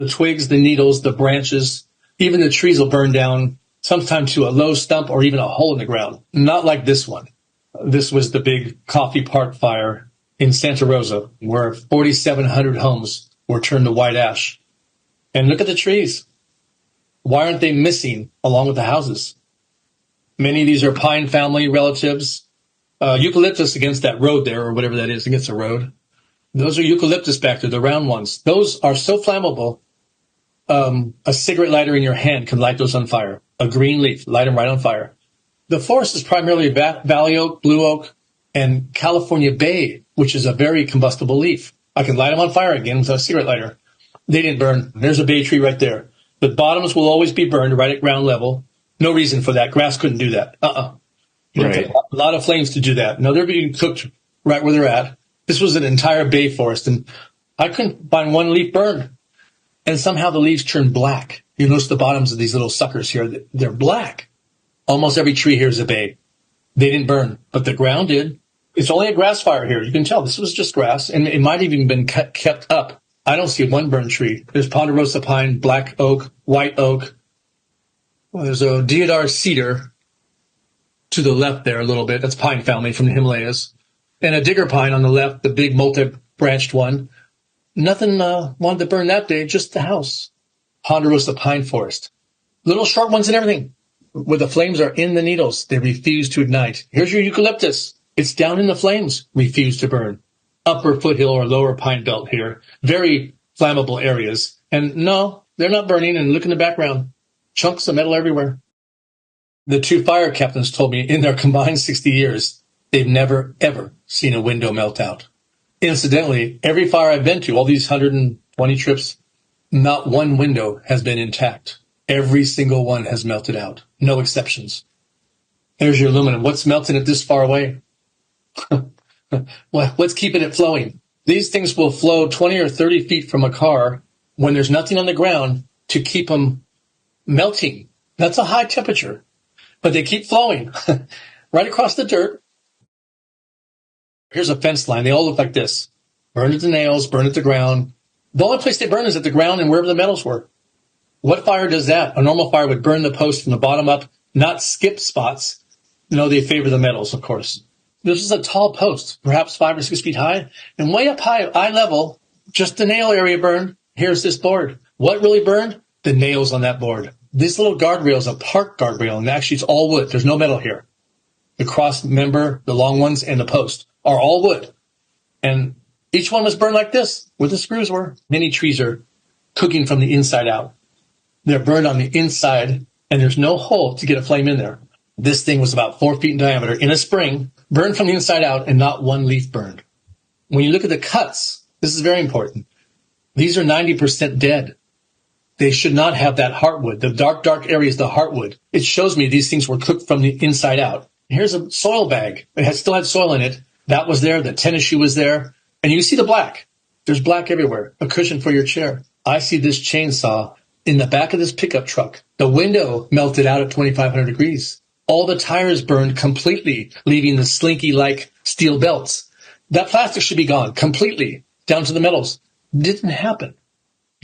The twigs, the needles, the branches, even the trees will burn down, sometimes to a low stump or even a hole in the ground. Not like this one. This was the big Coffee Park fire in Santa Rosa, where 4,700 homes were turned to white ash. And look at the trees. Why aren't they missing along with the houses? Many of these are pine family relatives. Eucalyptus against that road there, or whatever that is, against the road. Those are eucalyptus back there, the round ones. Those are so flammable, a cigarette lighter in your hand can light those on fire. A green leaf, light them right on fire. The forest is primarily valley oak, blue oak, and California bay, which is a very combustible leaf. I can light them on fire again with a cigarette lighter. They didn't burn. There's a bay tree right there. The bottoms will always be burned right at ground level. No reason for that. Grass couldn't do that. You Right. take a lot of flames to do that. No, they're being cooked right where they're at. This was an entire bay forest, and I couldn't find one leaf burned. And somehow the leaves turn black. You notice the bottoms of these little suckers here, they're black. Almost every tree here is a bay. They didn't burn, but the ground did. It's only a grass fire here. You can tell this was just grass, and it might have even been kept up. I don't see one burned tree. There's ponderosa pine, black oak, white oak. Well, there's a deodar cedar to the left there a little bit. That's pine family from the Himalayas. And a digger pine on the left, the big multi-branched one. Nothing wanted to burn that day, just the house. Ponderosa pine forest. Little short ones and everything. Where the flames are in the needles, they refuse to ignite. Here's your eucalyptus. It's down in the flames, refuse to burn. Upper foothill or lower pine belt here. Very flammable areas. And no, they're not burning. And look in the background. Chunks of metal everywhere. The two fire captains told me in their combined 60 years, they've never, ever seen a window melt out. Incidentally, every fire I've been to, all these 120 trips, not one window has been intact. Every single one has melted out. No exceptions. There's your aluminum. What's melting it this far away? Well, what's keeping it flowing? These things will flow 20 or 30 feet from a car when there's nothing on the ground to keep them melting. That's a high temperature, but they keep flowing right across the dirt. Here's a fence line. They all look like this. Burn at the nails, burn at the ground. The only place they burn is at the ground and wherever the metals were. What fire does that? A normal fire would burn the post from the bottom up, not skip spots. No, they favor the metals, of course. This is a tall post, perhaps 5 or 6 feet high, and way up high, eye level, just the nail area burned. Here's this board. What really burned? The nails on that board. This little guardrail is a park guardrail, and actually it's all wood. There's no metal here. The cross member, the long ones, and the post are all wood. And each one was burned like this, where the screws were. Many trees are cooking from the inside out. They're burned on the inside, and there's no hole to get a flame in there. This thing was about 4 feet in diameter in a spring, burned from the inside out, and not one leaf burned. When you look at the cuts, this is very important. These are 90% dead. They should not have that heartwood. The dark area is the heartwood. It shows me these things were cooked from the inside out. Here's a soil bag. It still had soil in it. That was there. The tennis shoe was there. And you see the black. There's black everywhere. A cushion for your chair. I see this chainsaw in the back of this pickup truck. The window melted out at 2,500 degrees. All the tires burned completely, leaving the slinky-like steel belts. That plastic should be gone completely, down to the metals. Didn't happen.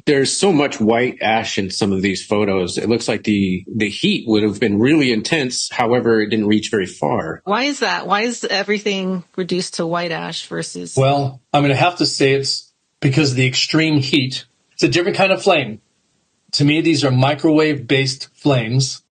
There's so much white ash in some of these photos. It looks like the heat would have been really intense. However, it didn't reach very far. Why is that? Why is everything reduced to white ash versus... Well, I'm going to have to say it's because of the extreme heat. It's a different kind of flame. To me, these are microwave-based flames.